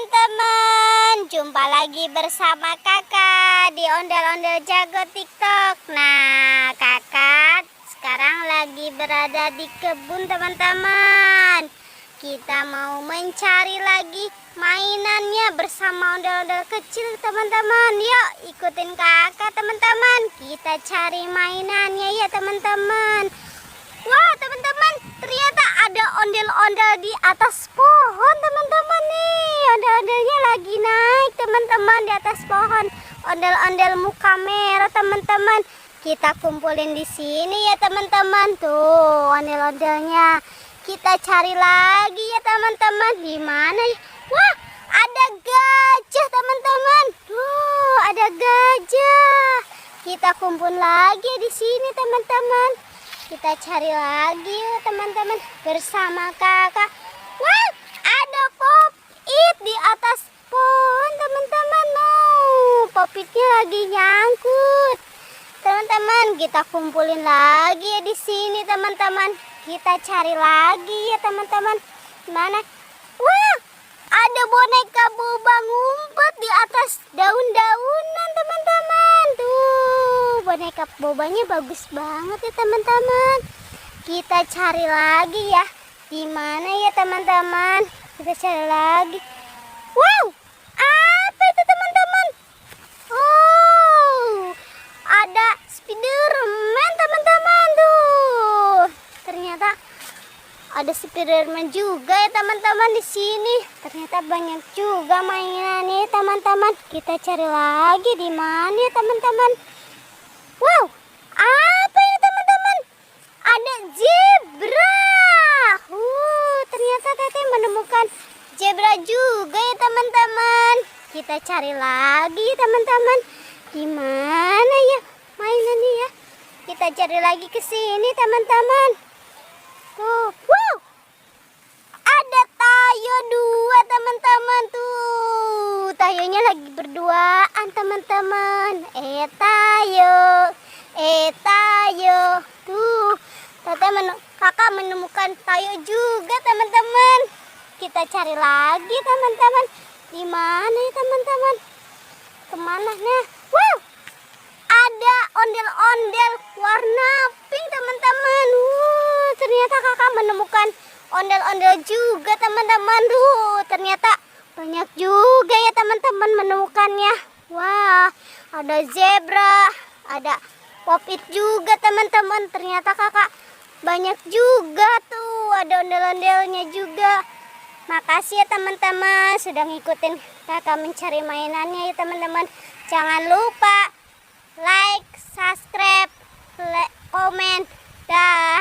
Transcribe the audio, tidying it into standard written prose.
teman-teman, jumpa lagi bersama kakak di Ondel-Ondel Jago TikTok. Nah, kakak sekarang lagi berada di kebun teman-teman. Kita mau mencari lagi mainannya bersama ondel-ondel kecil teman-teman. Yuk ikutin kakak teman-teman, kita cari mainannya ya teman-teman. Wah teman-teman, ternyata ada ondel-ondel di atas pohon teman-teman nih. Ondel-ondelnya lagi naik teman-teman di atas pohon. Ondel-ondel muka merah teman-teman. Kita kumpulin di sini ya teman-teman. Tuh ondel-ondelnya. Kita cari lagi ya teman-teman. Di mana ya? Wah, ada gajah teman-teman. Tuh, ada gajah. Kita kumpul lagi di sini teman-teman. Kita cari lagi ya teman-teman bersama kakak. Wah, ada popit di atas pohon teman-teman. Popitnya lagi nyangkut. Teman-teman, kita kumpulin lagi ya di sini teman-teman. Kita cari lagi ya teman-teman. Mana? Wah, ada boneka boba ngumpet di atas daun-daunan teman-teman. Tuh, boneka bobanya bagus banget ya teman-teman. Kita cari lagi ya. Di mana ya teman-teman? Kita cari lagi. Wow, apa itu teman-teman? Oh, ada Spiderman teman-teman tuh. Ternyata ada Spiderman juga ya teman-teman di sini. Ternyata banyak juga mainannya teman-teman. Kita cari lagi di mana ya teman-teman? Wow, apa ini teman-teman? Ada zebra. Ternyata Teteh menemukan zebra juga ya teman-teman. Kita cari lagi teman-teman. Di mana ya mainannya ya? Kita cari lagi ke sini teman-teman. Tuh, wow, ada Tayo dua teman-teman tuh. Tayonya lagi berduaan teman-teman. Tayo. Tuh, kakak menemukan Tayo juga teman-teman. Kita cari lagi teman-teman. Di mana ya teman-teman? Kemana? Nah, wow, ada ondel-ondel warna pink teman-teman. Ternyata kakak menemukan ondel-ondel juga teman-teman. Ternyata banyak juga ya teman-teman menemukannya. Wah, ada zebra, ada popit juga teman-teman. Ternyata kakak banyak juga tuh, ada ondel-ondelnya juga. Makasih ya teman-teman sudah ngikutin kakak mencari mainannya ya teman-teman. Jangan lupa like, subscribe, komen, dah.